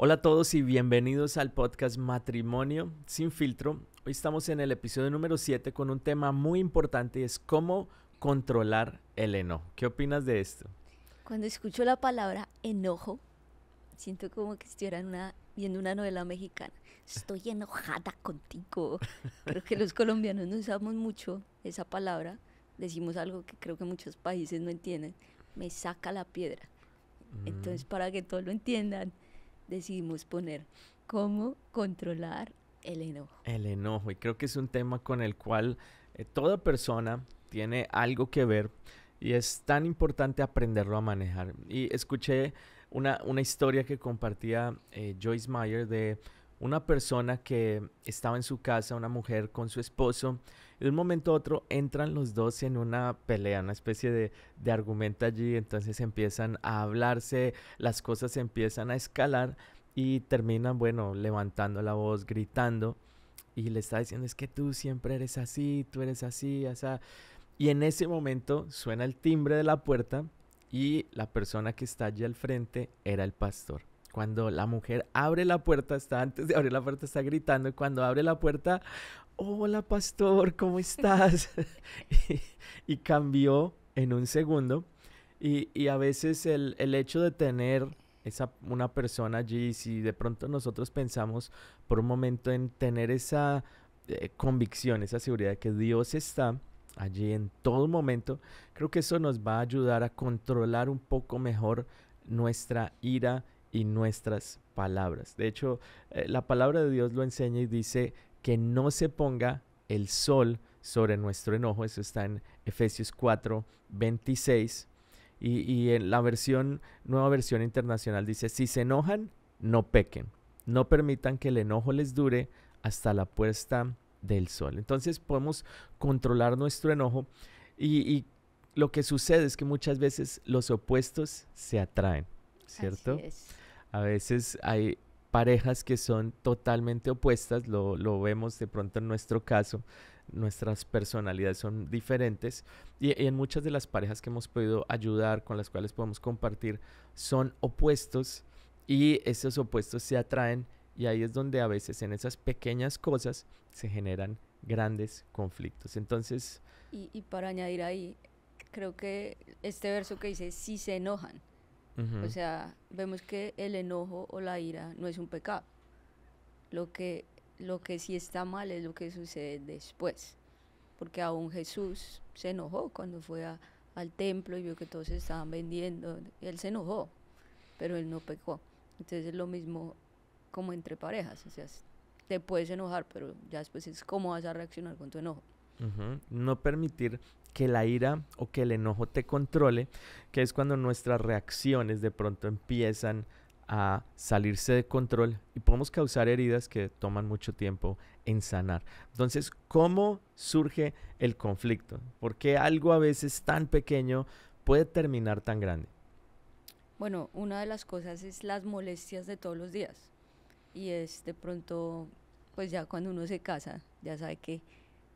Hola a todos y bienvenidos al podcast Matrimonio sin filtro. Hoy estamos en el episodio número 7 con un tema muy importante y es cómo controlar el enojo. ¿Qué opinas de esto? Cuando escucho la palabra enojo, siento como que estuviera viendo una novela mexicana. Estoy enojada contigo. Creo que los colombianos no usamos mucho esa palabra. Decimos algo que creo que muchos países no entienden. Me saca la piedra. Mm, Entonces, para que todos lo entiendan, decidimos poner cómo controlar el enojo. el enojo, y creo que es un tema con el cual toda persona tiene algo que ver y es tan importante aprenderlo a manejar. Y escuché una historia que compartía Joyce Meyer de una persona que estaba en su casa, una mujer con su esposo, y de un momento a otro entran los dos en una pelea, una especie de argumento allí, entonces empiezan a hablarse, las cosas empiezan a escalar y terminan, bueno, levantando la voz, gritando y le está diciendo es que tú siempre eres así, tú eres así, así. Y en ese momento suena el timbre de la puerta y la persona que está allí al frente era el pastor. Cuando la mujer abre la puerta, está antes de abrir la puerta, está gritando y cuando abre la puerta, hola pastor, ¿cómo estás? y, y cambió en un segundo y a veces el hecho de tener una persona allí, si de pronto nosotros pensamos por un momento en tener esa convicción, esa seguridad de que Dios está allí en todo momento, creo que eso nos va a ayudar a controlar un poco mejor nuestra ira y nuestras palabras. De hecho, la palabra de Dios lo enseña y dice que no se ponga el sol sobre nuestro enojo. Eso está en Efesios 4:26. Y en la nueva versión internacional dice, si se enojan, no pequen. No permitan que el enojo les dure hasta la puesta del sol. Entonces podemos controlar nuestro enojo y lo que sucede es que muchas veces los opuestos se atraen, Así ¿cierto? es. A veces hay parejas que son totalmente opuestas, lo vemos de pronto en nuestro caso, nuestras personalidades son diferentes y en muchas de las parejas que hemos podido ayudar, con las cuales podemos compartir, son opuestos y esos opuestos se atraen y ahí es donde a veces en esas pequeñas cosas se generan grandes conflictos. Entonces, Y para añadir ahí, creo que este verso que dice, si se enojan. O ujú, sea, vemos que el enojo o la ira no es un pecado. Lo que, lo que sí está mal es lo que sucede después. Porque aún Jesús se enojó cuando fue al templo y vio que todos se estaban vendiendo. Él se enojó, pero él no pecó. Entonces es lo mismo como entre parejas. O sea, te puedes enojar, pero ya después es cómo vas a reaccionar con tu enojo. no permitir que la ira o que el enojo te controle, que es cuando nuestras reacciones de pronto empiezan a salirse de control y podemos causar heridas que toman mucho tiempo en sanar. Entonces, ¿cómo surge el conflicto? Porque algo a veces tan pequeño puede terminar tan grande. Bueno, una de las cosas es las molestias de todos los días. Y es de pronto, pues ya cuando uno se casa, ya sabe que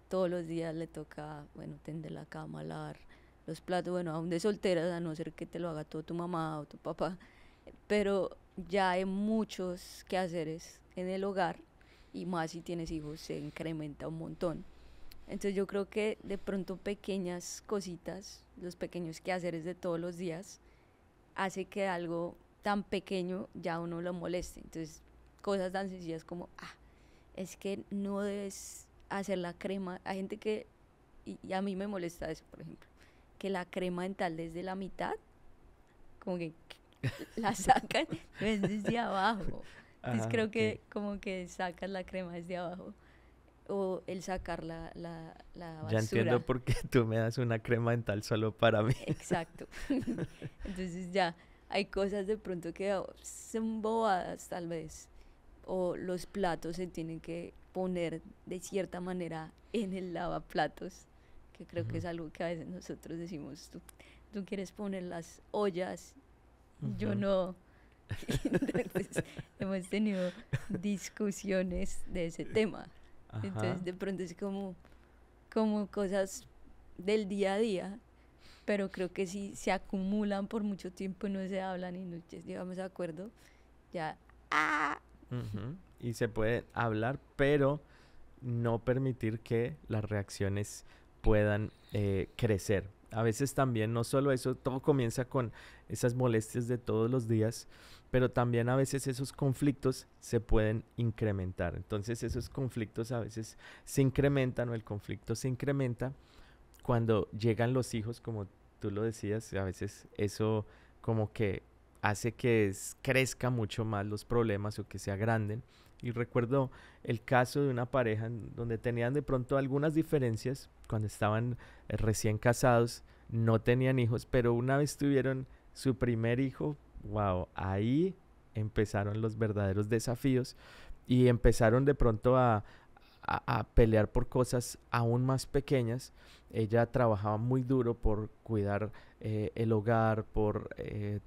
todos los días le toca, bueno, tender la cama, lavar los platos, bueno, aún de solteras, a no ser que te lo haga todo tu mamá o tu papá, pero ya hay muchos quehaceres en el hogar y más si tienes hijos se incrementa un montón. Entonces yo creo que de pronto pequeñas cositas, los pequeños quehaceres de todos los días, hace que algo tan pequeño ya uno lo moleste. Entonces cosas tan sencillas como, es que no debes hacer la crema. Hay gente que, y a mí me molesta eso, por ejemplo, que la crema dental desde la mitad, como que la sacan, no es desde abajo. Entonces Ah, creo ok. que como que sacas la crema desde abajo. O el sacar la Ya entiendo basura. por qué tú me das una crema dental solo para mí. Exacto. Entonces ya hay cosas de pronto que son bobadas tal vez. O los platos se tienen que poner de cierta manera en el lavaplatos, que creo que Ujú, es algo que a veces nosotros decimos, tú quieres poner las ollas, yo ujú. no. Entonces hemos tenido discusiones de ese tema. Ajá. Entonces de pronto es como cosas del día a día, pero creo que si se acumulan por mucho tiempo y no se hablan y no llegamos a acuerdo, ya ¡ah! Ujú. Y se puede hablar, pero no permitir que las reacciones puedan crecer. A veces también, no solo eso, todo comienza con esas molestias de todos los días, pero también a veces esos conflictos se pueden incrementar. Entonces esos conflictos a veces se incrementan o el conflicto se incrementa cuando llegan los hijos, como tú lo decías, a veces eso como que hace que crezca mucho más los problemas o que se agranden. Y recuerdo el caso de una pareja donde tenían de pronto algunas diferencias cuando estaban recién casados, no tenían hijos, pero una vez tuvieron su primer hijo, wow, ahí empezaron los verdaderos desafíos y empezaron de pronto a pelear por cosas aún más pequeñas. Ella trabajaba muy duro por cuidar el hogar, por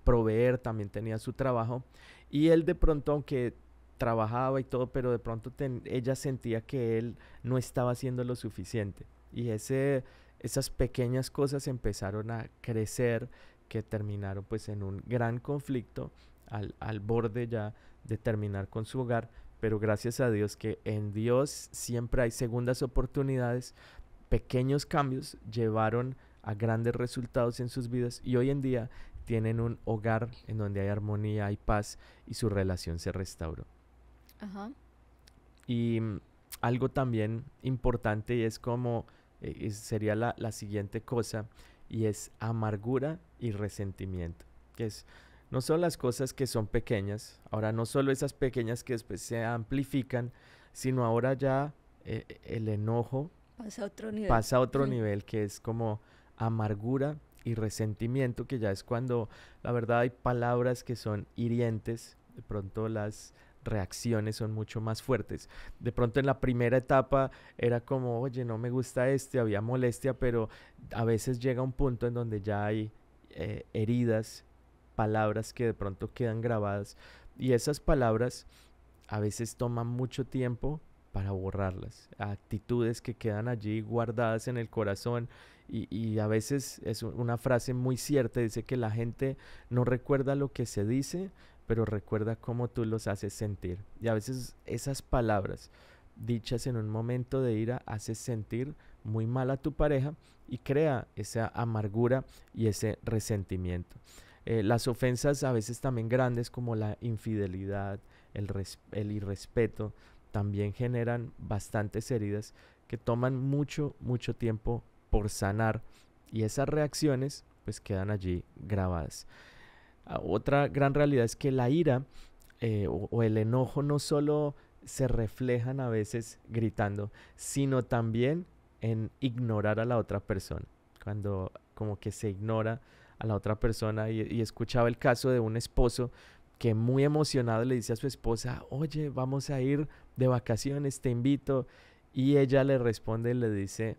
proveer, también tenía su trabajo. Y él de pronto, aunque trabajaba y todo, pero de pronto ella sentía que él no estaba haciendo lo suficiente. Y esas pequeñas cosas empezaron a crecer, que terminaron pues en un gran conflicto al borde ya de terminar con su hogar, pero gracias a Dios que en Dios siempre hay segundas oportunidades, pequeños cambios llevaron a grandes resultados en sus vidas y hoy en día tienen un hogar en donde hay armonía, hay paz y su relación se restauró. Ajá. Y algo también importante y es como sería la siguiente cosa y es amargura y resentimiento, que es no solo las cosas que son pequeñas, ahora no solo esas pequeñas que después se amplifican, sino ahora ya el enojo Pasa a otro nivel. pasa a otro nivel que es como amargura y resentimiento, que ya es cuando la verdad hay palabras que son hirientes, de pronto las reacciones son mucho más fuertes. De pronto en la primera etapa era como, oye, no me gusta este, había molestia, pero a veces llega un punto en donde ya hay heridas, palabras que de pronto quedan grabadas y esas palabras a veces toman mucho tiempo para borrarlas, actitudes que quedan allí guardadas en el corazón y a veces es una frase muy cierta, dice que la gente no recuerda lo que se dice, pero recuerda cómo tú los haces sentir. Y a veces esas palabras dichas en un momento de ira haces sentir muy mal a tu pareja y crea esa amargura y ese resentimiento. Las ofensas a veces también grandes como la infidelidad, el irrespeto, también generan bastantes heridas que toman mucho, mucho tiempo por sanar y esas reacciones pues quedan allí grabadas. Otra gran realidad es que la ira o el enojo no solo se reflejan a veces gritando, sino también en ignorar a la otra persona. Cuando como que se ignora a la otra persona y escuchaba el caso de un esposo que muy emocionado le dice a su esposa, oye, vamos a ir de vacaciones, te invito. Y ella le responde y le dice,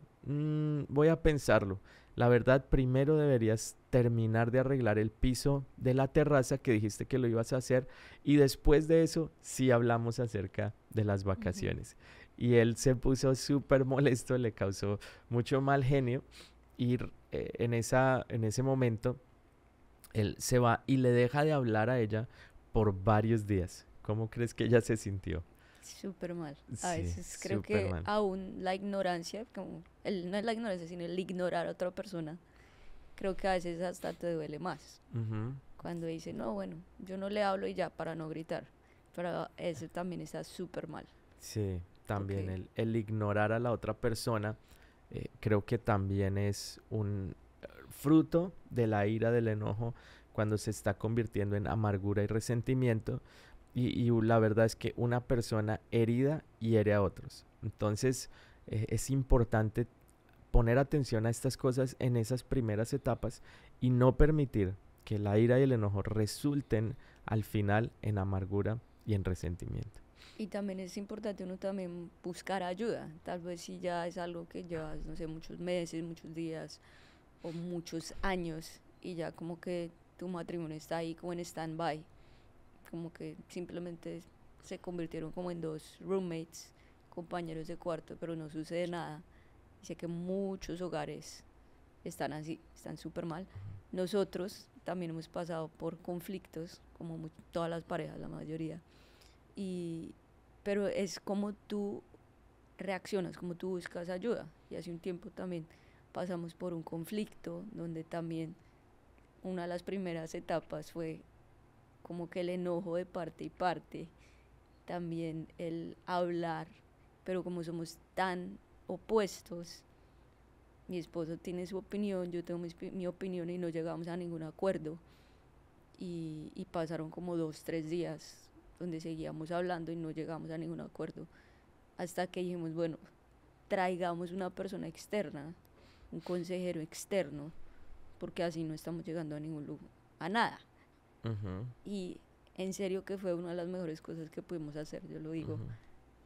voy a pensarlo. La verdad, primero deberías terminar de arreglar el piso de la terraza que dijiste que lo ibas a hacer y después de eso sí hablamos acerca de las Ujú. vacaciones. Y él se puso súper molesto, le causó mucho mal genio y en ese momento él se va y le deja de hablar a ella por varios días. ¿Cómo crees que ella se sintió? Súper mal. A Sí, veces creo súper que mal. aún la ignorancia, como no es la ignorancia, sino el ignorar a otra persona, creo que a veces hasta te duele más. Ujú. Cuando dice, no, bueno, yo no le hablo y ya para no gritar. Pero eso también está súper mal. Sí, también Porque, el ignorar a la otra persona creo que también es un fruto de la ira, del enojo, cuando se está convirtiendo en amargura y resentimiento. Y la verdad es que una persona herida hiere a otros. Entonces es importante poner atención a estas cosas en esas primeras etapas y no permitir que la ira y el enojo resulten al final en amargura y en resentimiento. y también es importante uno también buscar ayuda. Tal vez si ya es algo que llevas, no sé, muchos meses, muchos días o muchos años y ya como que tu matrimonio está ahí como en stand-by, como que simplemente se convirtieron como en dos roommates, compañeros de cuarto, pero no sucede nada. Y sé que muchos hogares están así, están súper mal. Nosotros también hemos pasado por conflictos, como todas las parejas, la mayoría. y, pero es como tú reaccionas, como tú buscas ayuda. Y hace un tiempo también pasamos por un conflicto donde también una de las primeras etapas fue como que el enojo de parte y parte, también el hablar, pero como somos tan opuestos, mi esposo tiene su opinión, yo tengo mi opinión y no llegamos a ningún acuerdo. Y pasaron como 2, 3 días donde seguíamos hablando y no llegamos a ningún acuerdo. Hasta que dijimos, bueno, traigamos una persona externa, un consejero externo, porque así no estamos llegando a ningún lugar, a nada. Ujú, Y en serio que fue una de las mejores cosas que pudimos hacer, yo lo digo. ujú.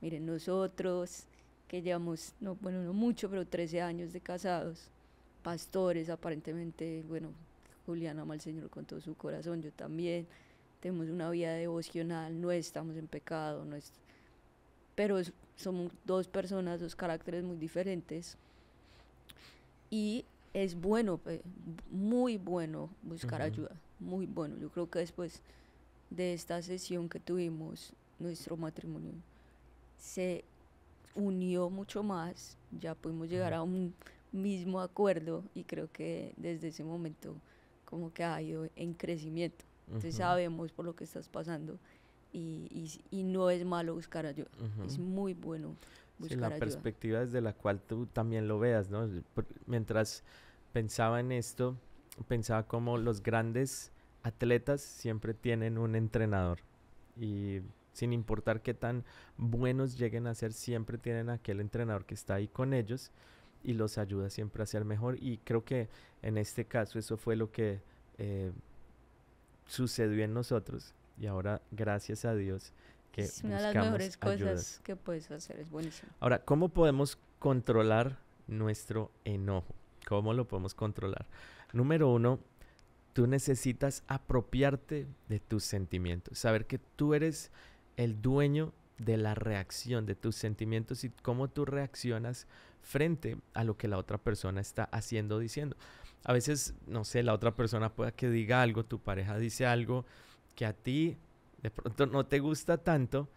Miren, nosotros que llevamos, no, bueno, no mucho, pero 13 años de casados, pastores aparentemente, bueno, Julián ama al Señor con todo su corazón, yo también, tenemos una vida devocional, no estamos en pecado, pero somos dos personas, dos caracteres muy diferentes y es bueno, muy bueno buscar Ujú. ayuda, muy bueno. Yo creo que después de esta sesión que tuvimos, nuestro matrimonio se unió mucho más, ya pudimos llegar Ujú. a un mismo acuerdo y creo que desde ese momento como que ha ido en crecimiento. Entonces Ujú. sabemos por lo que estás pasando y no es malo buscar ayuda, es Ujú. muy bueno Sí, la buscar ayuda. perspectiva desde la cual tú también lo veas, ¿no? Mientras pensaba en esto, pensaba como los grandes atletas siempre tienen un entrenador y sin importar qué tan buenos lleguen a ser, siempre tienen aquel entrenador que está ahí con ellos y los ayuda siempre a ser mejor. Y creo que en este caso eso fue lo que eh, sucedió en nosotros y ahora gracias a Dios que Es una de las buscamos mejores cosas ayudas. que puedes hacer, es buenísimo. Ahora, ¿cómo podemos controlar nuestro enojo? ¿Cómo lo podemos controlar? Número uno, tú necesitas apropiarte de tus sentimientos, saber que tú eres el dueño de la reacción de tus sentimientos y cómo tú reaccionas frente a lo que la otra persona está haciendo o diciendo. A veces, no sé, la otra persona pueda que diga algo, tu pareja dice algo que a ti de pronto no te gusta tanto.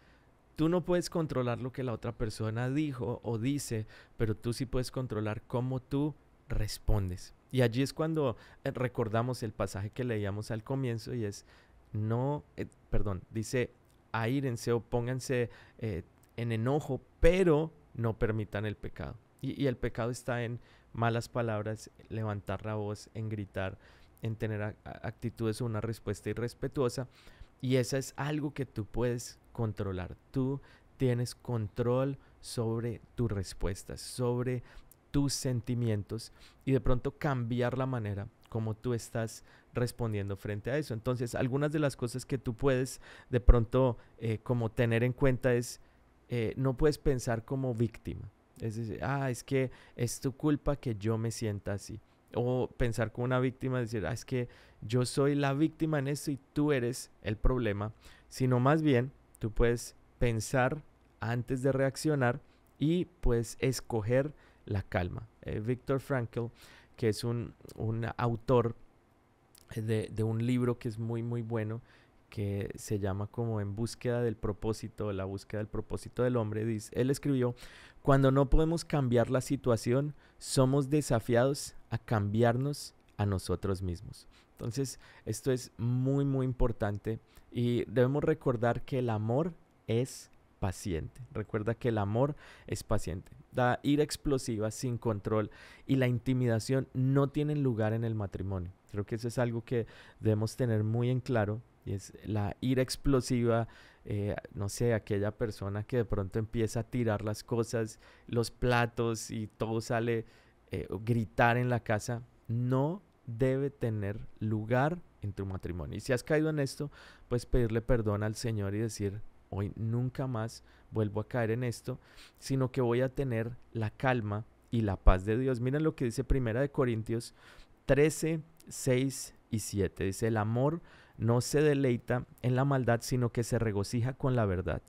Tú no puedes controlar lo que la otra persona dijo o dice, pero tú sí puedes controlar cómo tú respondes. Y allí es cuando recordamos el pasaje que leíamos al comienzo y es, no, perdón, dice, aírense o pónganse en enojo, pero no permitan el pecado. Y el pecado está en malas palabras, levantar la voz, en gritar, en tener actitudes o una respuesta irrespetuosa. Y eso es algo que tú puedes controlar. Tú tienes control sobre tus respuestas, sobre tus sentimientos y de pronto cambiar la manera como tú estás respondiendo frente a eso. Entonces, algunas de las cosas que tú puedes de pronto como tener en cuenta es, no puedes pensar como víctima. Es decir, es que es tu culpa que yo me sienta así. O pensar como una víctima, decir, es que yo soy la víctima en esto y tú eres el problema, sino más bien tú puedes pensar antes de reaccionar y puedes escoger la calma. Viktor Frankl, que es un autor de un libro que es muy muy bueno, que se llama como En búsqueda del propósito, la búsqueda del propósito del hombre, dice, él escribió, cuando no podemos cambiar la situación, somos desafiados a cambiarnos a nosotros mismos. Entonces, esto es muy, muy importante y debemos recordar que el amor es paciente. Recuerda que el amor es paciente. La ira explosiva sin control y la intimidación no tienen lugar en el matrimonio. Creo que eso es algo que debemos tener muy en claro y es la ira explosiva, no sé, aquella persona que de pronto empieza a tirar las cosas, los platos y todo sale, gritar en la casa, no debe tener lugar en tu matrimonio. Y si has caído en esto, pues pedirle perdón al Señor y decir, hoy nunca más vuelvo a caer en esto, sino que voy a tener la calma y la paz de Dios. Miren lo que dice Primera de Corintios 13, 6 y 7. Dice, el amor no se deleita en la maldad, sino que se regocija con la verdad.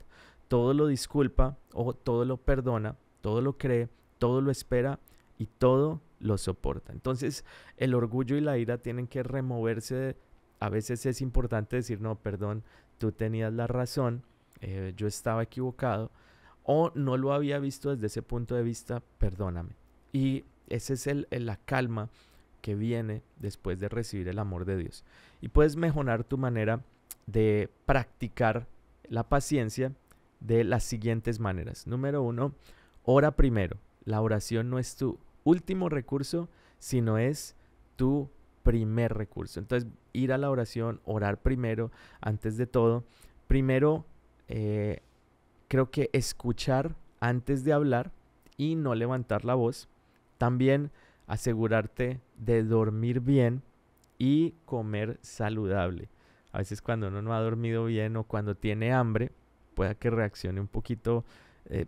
Todo lo disculpa o todo lo perdona, todo lo cree, todo lo espera y todo lo soporta. Entonces, el orgullo y la ira tienen que removerse. A veces es importante decir, no, perdón, tú tenías la razón, yo estaba equivocado o no lo había visto desde ese punto de vista, perdóname. Y esa es la calma que viene después de recibir el amor de Dios. Y puedes mejorar tu manera de practicar la paciencia de las siguientes maneras. Número 1, ora primero. La oración no es tu último recurso, sino es tu primer recurso. Entonces, ir a la oración, orar primero, antes de todo. Primero, creo que escuchar antes de hablar y no levantar la voz. También asegurarte de dormir bien y comer saludable. A veces cuando uno no ha dormido bien o cuando tiene hambre, pueda que reaccione un poquito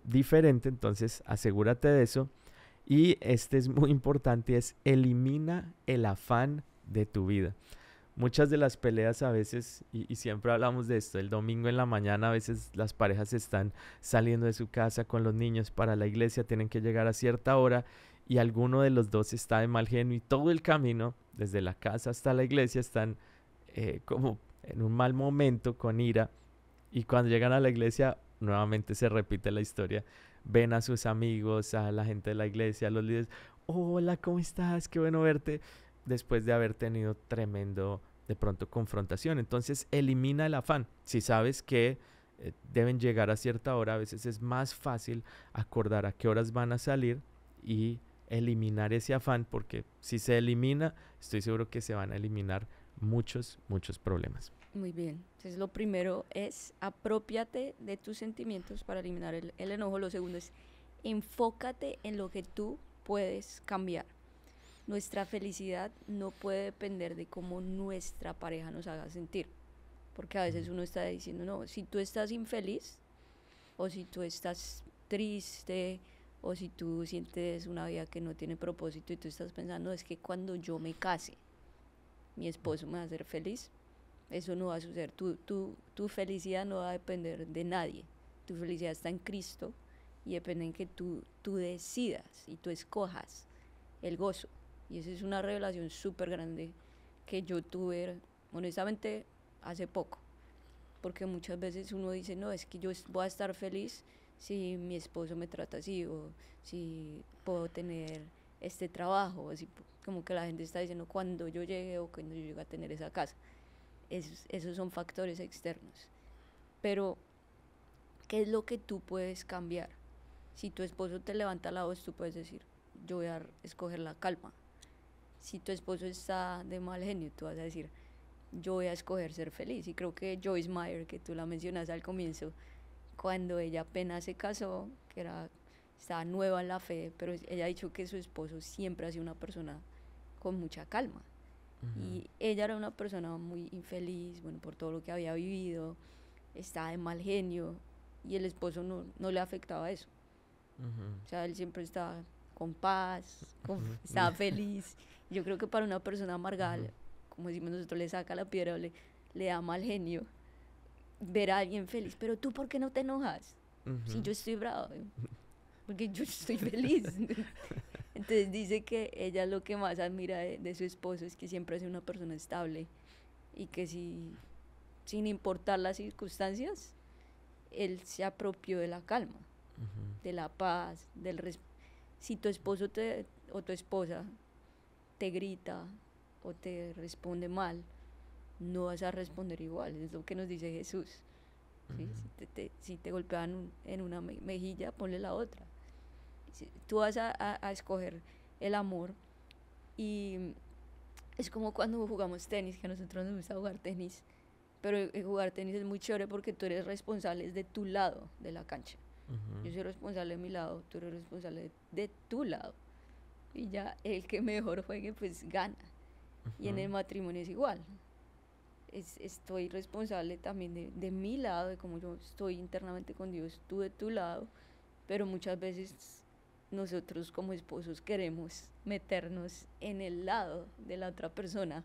diferente, entonces asegúrate de eso. Y este es muy importante, es elimina el afán de tu vida. Muchas de las peleas a veces, y siempre hablamos de esto, el domingo en la mañana a veces las parejas están saliendo de su casa con los niños para la iglesia, tienen que llegar a cierta hora y alguno de los dos está de mal genio y todo el camino, desde la casa hasta la iglesia, están como en un mal momento, con ira, y cuando llegan a la iglesia nuevamente se repite la historia. Ven a sus amigos, a la gente de la iglesia, a los líderes. Hola, ¿cómo estás? Qué bueno verte. Después de haber tenido tremendo, de pronto, confrontación. Entonces, elimina el afán. Si sabes que deben llegar a cierta hora, a veces es más fácil acordar a qué horas van a salir y eliminar ese afán, porque si se elimina, estoy seguro que se van a eliminar muchos problemas. Muy bien. Entonces, lo primero es apropiate de tus sentimientos para eliminar el enojo. Lo segundo es enfócate en lo que tú puedes cambiar. Nuestra felicidad no puede depender de cómo nuestra pareja nos haga sentir. Porque a veces uno está diciendo, no, si tú estás infeliz, o si tú estás triste, o si tú sientes una vida que no tiene propósito y tú estás pensando, es que cuando yo me case, mi esposo me va a hacer feliz. Eso no va a suceder. Tu felicidad no va a depender de nadie. Tu felicidad está en Cristo y depende en que tú decidas y tú escojas el gozo. Y esa es una revelación súper grande que yo tuve, honestamente, hace poco. Porque muchas veces uno dice, no, es que yo voy a estar feliz si mi esposo me trata así, o si puedo tener este trabajo, o si, como que la gente está diciendo cuando yo llegue o cuando yo llegue a tener esa casa. Esos son factores externos. Pero, ¿qué es lo que tú puedes cambiar? Si tu esposo te levanta la voz, tú puedes decir, yo voy a escoger la calma. Si tu esposo está de mal genio, tú vas a decir, yo voy a escoger ser feliz. Y creo que Joyce Meyer, que tú la mencionas al comienzo, cuando ella apenas se casó, estaba nueva en la fe, pero ella ha dicho que su esposo siempre ha sido una persona con mucha calma. Y ella era una persona muy infeliz, bueno, por todo lo que había vivido, estaba de mal genio, y el esposo no le afectaba eso. O sea, él siempre estaba con paz, estaba feliz. Yo creo que para una persona amargada, como decimos nosotros, le saca la piedra, le da mal genio ver a alguien feliz. Pero tú, ¿por qué no te enojas? Si yo estoy bravo, porque yo estoy feliz. Entonces dice que ella lo que más admira de su esposo es que siempre es una persona estable y que sin importar las circunstancias, él se apropió de la calma, de la paz, si tu esposo o tu esposa te grita o te responde mal, no vas a responder igual, es lo que nos dice Jesús. ¿Sí? Si te golpean en una mejilla, ponle la otra. Tú vas a escoger el amor, y es como cuando jugamos tenis, que a nosotros nos gusta jugar tenis, pero jugar tenis es muy chévere porque tú eres responsable de tu lado de la cancha. Yo soy responsable de mi lado, tú eres responsable de tu lado, y ya el que mejor juegue pues gana. Y en el matrimonio es igual. Estoy responsable también de mi lado, de cómo yo estoy internamente con Dios, tú de tu lado, pero muchas veces nosotros como esposos queremos meternos en el lado de la otra persona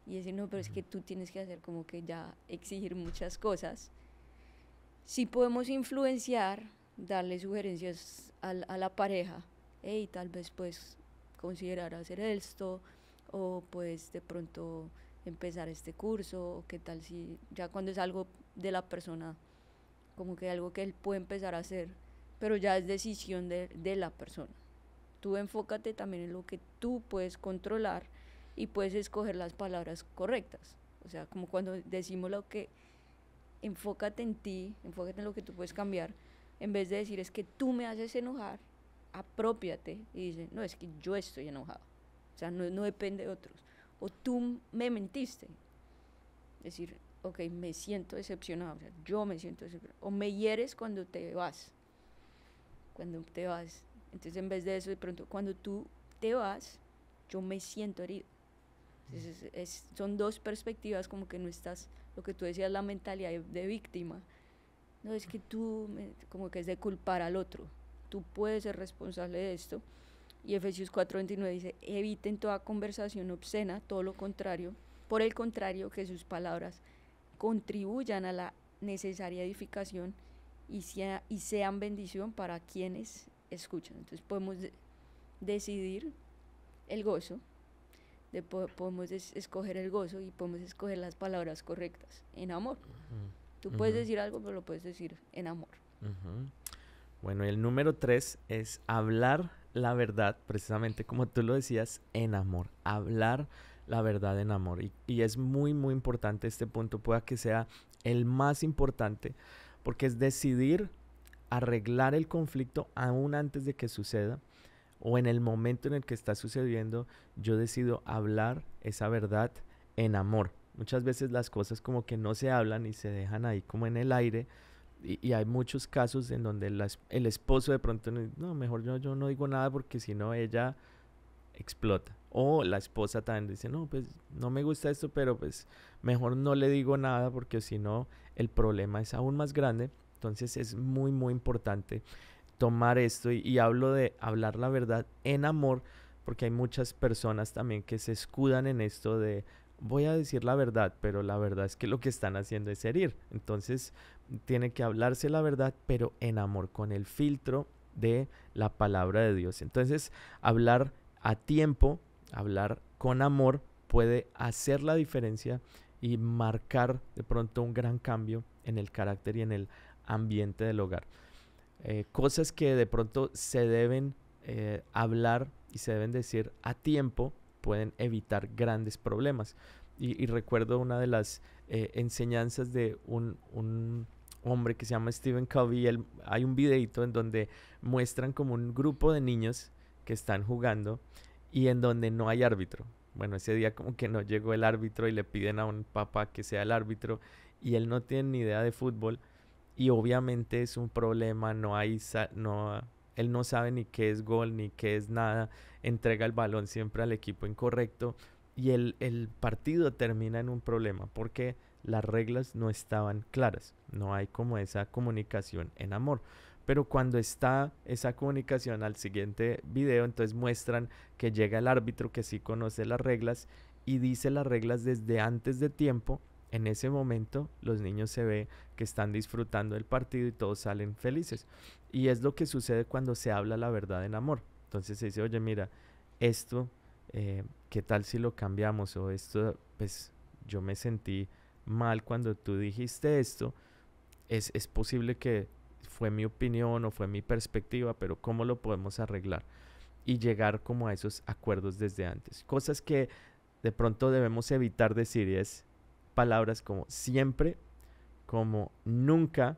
y decir, no, pero es que tú tienes que hacer, como que ya exigir muchas cosas. Sí podemos influenciar, darle sugerencias a la pareja, hey, tal vez puedes considerar hacer esto, o pues de pronto empezar este curso, o qué tal si ya cuando es algo de la persona como que algo que él puede empezar a hacer, pero ya es decisión de la persona. Tú enfócate también en lo que tú puedes controlar y puedes escoger las palabras correctas. O sea, como cuando decimos lo que, enfócate en ti, enfócate en lo que tú puedes cambiar, en vez de decir es que tú me haces enojar, apropiate y dice, no, es que yo estoy enojado. O sea, no depende de otros. O tú me mentiste. Decir, ok, me siento decepcionado, o sea, yo me siento decepcionado. O me hieres cuando te vas. Cuando te vas. Entonces, en vez de eso, de pronto, cuando tú te vas, yo me siento herido. Entonces, son dos perspectivas, como que no estás, lo que tú decías, la mentalidad de víctima. No, es que como que es de culpar al otro. Tú puedes ser responsable de esto. Y Efesios 4:29 dice, eviten toda conversación obscena, todo lo contrario. Por el contrario, que sus palabras contribuyan a la necesaria edificación y sean bendición para quienes escuchan. Entonces podemos decidir el gozo, podemos escoger el gozo y podemos escoger las palabras correctas en amor. Tú puedes decir algo, pero lo puedes decir en amor. Bueno, el número 3 es hablar la verdad, precisamente como tú lo decías, en amor. Hablar la verdad en amor. Y es muy, muy importante este punto, pueda que sea el más importante, porque es decidir arreglar el conflicto aún antes de que suceda, o en el momento en el que está sucediendo. Yo decido hablar esa verdad en amor. Muchas veces las cosas como que no se hablan y se dejan ahí como en el aire, y hay muchos casos en donde el esposo de pronto no, mejor yo no digo nada porque si no ella explota, o la esposa también dice, no, pues no me gusta esto, pero pues mejor no le digo nada porque si no el problema es aún más grande. Entonces es muy, muy importante tomar esto, y hablo de hablar la verdad en amor, porque hay muchas personas también que se escudan en esto de voy a decir la verdad, pero la verdad es que lo que están haciendo es herir. Entonces tiene que hablarse la verdad, pero en amor, con el filtro de la palabra de Dios. Entonces hablar a tiempo, hablar con amor puede hacer la diferencia y marcar de pronto un gran cambio en el carácter y en el ambiente del hogar. Cosas que de pronto se deben hablar y se deben decir a tiempo pueden evitar grandes problemas. Y recuerdo una de las enseñanzas de un hombre que se llama Stephen Covey. Hay un videito en donde muestran como un grupo de niños que están jugando y en donde no hay árbitro. Bueno, ese día como que no llegó el árbitro y le piden a un papá que sea el árbitro y él no tiene ni idea de fútbol. Y obviamente es un problema, él no sabe ni qué es gol, ni qué es nada, entrega el balón siempre al equipo incorrecto y el partido termina en un problema porque las reglas no estaban claras, no hay como esa comunicación en amor. Pero cuando está esa comunicación al siguiente video, entonces muestran que llega el árbitro que sí conoce las reglas y dice las reglas desde antes de tiempo. En ese momento los niños se ve que están disfrutando del partido y todos salen felices. Y es lo que sucede cuando se habla la verdad en amor. Entonces se dice, oye, mira, esto, ¿qué tal si lo cambiamos? O esto, pues yo me sentí mal cuando tú dijiste esto. Es posible que fue mi opinión o fue mi perspectiva, pero ¿cómo lo podemos arreglar? Y llegar como a esos acuerdos desde antes. Cosas que de pronto debemos evitar decir, es palabras como siempre, como nunca,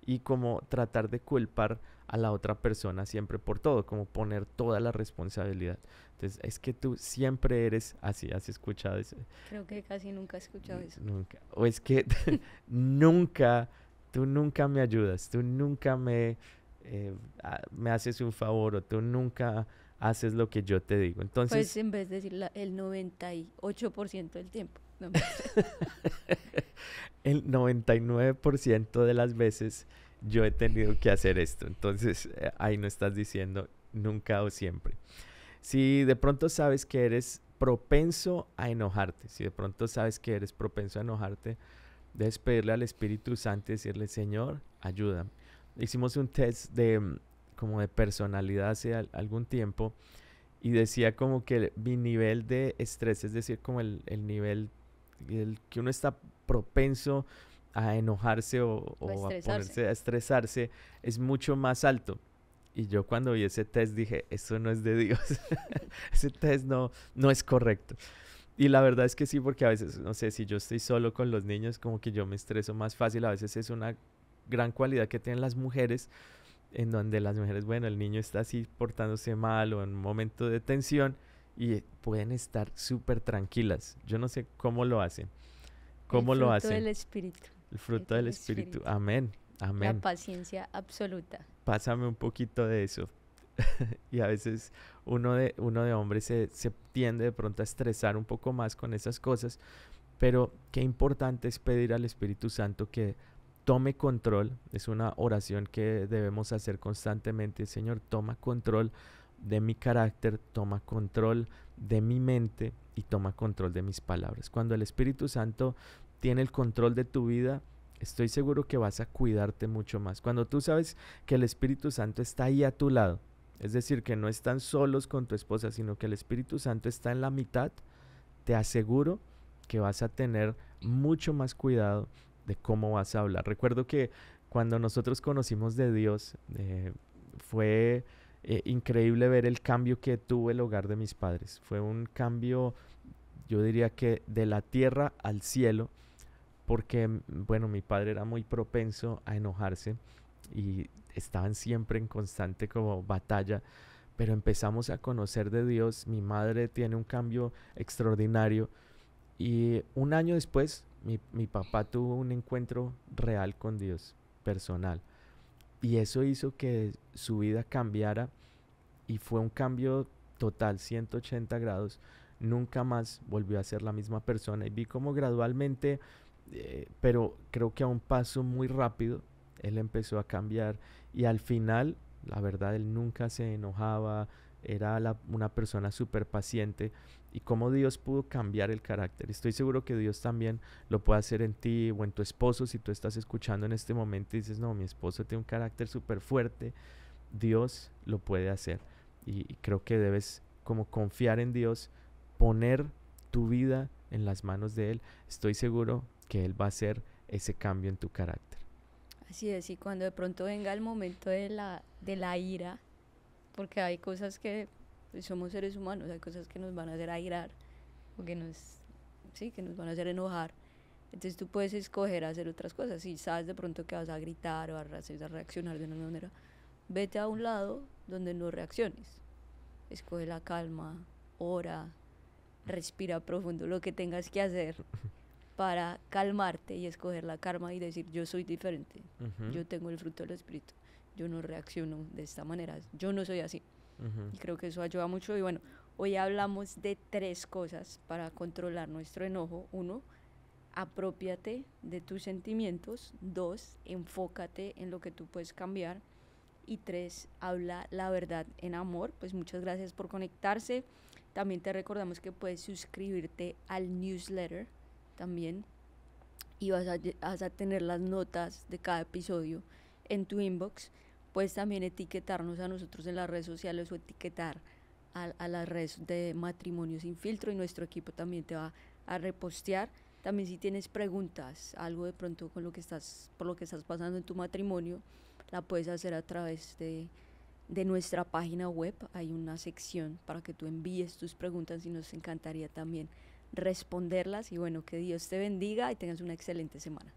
y como tratar de culpar a la otra persona siempre por todo, como poner toda la responsabilidad. Entonces, es que tú siempre eres así. ¿Has escuchado eso? Creo que casi nunca he escuchado eso. Nunca. O es que tú nunca me ayudas, tú nunca me haces un favor, o tú nunca haces lo que yo te digo. Entonces, pues en vez de decir el 98% del tiempo. No. El 99% de las veces yo he tenido que hacer esto. Entonces, ahí no estás diciendo nunca o siempre. Si de pronto sabes que eres propenso a enojarte, si de pronto sabes que eres propenso a enojarte, debes pedirle al Espíritu Santo y decirle, Señor, ayúdame. Hicimos un test como de personalidad hace algún tiempo y decía como que mi nivel de estrés, es decir, como el nivel que uno está propenso a enojarse O o a estresarse. ponerse a estresarse es mucho más alto. Y yo cuando vi ese test dije, eso no es de Dios, ese test no es correcto. Y la verdad es que sí, porque a veces, no sé, si yo estoy solo con los niños, como que yo me estreso más fácil. A veces es una gran cualidad que tienen las mujeres, en donde las mujeres, bueno, el niño está así portándose mal o en un momento de tensión y pueden estar súper tranquilas. Yo no sé cómo lo hacen. El ¿Cómo lo fruto hacen? del espíritu. El Es fruto del el Espíritu. espíritu. Amén. La Amén. paciencia absoluta. Pásame un poquito de eso. Y a veces uno de hombre se tiende de pronto a estresar un poco más con esas cosas, pero qué importante es pedir al Espíritu Santo que tome control. Es una oración que debemos hacer constantemente. Señor, toma control de mi carácter, toma control de mi mente y toma control de mis palabras. Cuando el Espíritu Santo tiene el control de tu vida, estoy seguro que vas a cuidarte mucho más. Cuando tú sabes que el Espíritu Santo está ahí a tu lado, es decir, que no están solos con tu esposa, sino que el Espíritu Santo está en la mitad, te aseguro que vas a tener mucho más cuidado de cómo vas a hablar. Recuerdo que cuando nosotros conocimos de Dios, fue increíble ver el cambio que tuvo el hogar de mis padres. Fue un cambio, yo diría que de la tierra al cielo, porque, bueno, mi padre era muy propenso a enojarse y estaban siempre en constante como batalla, pero empezamos a conocer de Dios. Mi madre tiene un cambio extraordinario y un año después mi papá tuvo un encuentro real con Dios, personal, y eso hizo que su vida cambiara y fue un cambio total, 180 grados. Nunca más volvió a ser la misma persona y vi como gradualmente, pero creo que a un paso muy rápido, él empezó a cambiar y al final, la verdad, él nunca se enojaba, era una persona súper paciente y cómo Dios pudo cambiar el carácter. Estoy seguro que Dios también lo puede hacer en ti o en tu esposo si tú estás escuchando en este momento y dices, no, mi esposo tiene un carácter súper fuerte. Dios lo puede hacer y creo que debes como confiar en Dios, poner tu vida en las manos de Él. Estoy seguro que Él va a hacer ese cambio en tu carácter. Así es, y cuando de pronto venga el momento de la ira, porque hay cosas que pues, somos seres humanos, hay cosas que nos van a hacer airar, o que sí, que nos van a hacer enojar. Entonces tú puedes escoger hacer otras cosas. Si sabes de pronto que vas a gritar o a reaccionar de una manera, vete a un lado donde no reacciones. Escoge la calma, ora, respira profundo, lo que tengas que hacer para calmarte y escoger la calma y decir yo soy diferente, Ujú, yo tengo el fruto del espíritu, yo no reacciono de esta manera, yo no soy así. ujú. Y creo que eso ayuda mucho. Y bueno, hoy hablamos de 3 cosas para controlar nuestro enojo. 1, apropiate de tus sentimientos. 2, enfócate en lo que tú puedes cambiar. Y 3, habla la verdad en amor. Pues muchas gracias por conectarse. También te recordamos que puedes suscribirte al newsletter también y vas a tener las notas de cada episodio en tu inbox. Puedes también etiquetarnos a nosotros en las redes sociales o etiquetar a las redes de Matrimonio Sin Filtro y nuestro equipo también te va a repostear. También si tienes preguntas, algo de pronto con por lo que estás pasando en tu matrimonio, la puedes hacer a través de nuestra página web. Hay una sección para que tú envíes tus preguntas y nos encantaría también responderlas. Y bueno, que Dios te bendiga y tengas una excelente semana.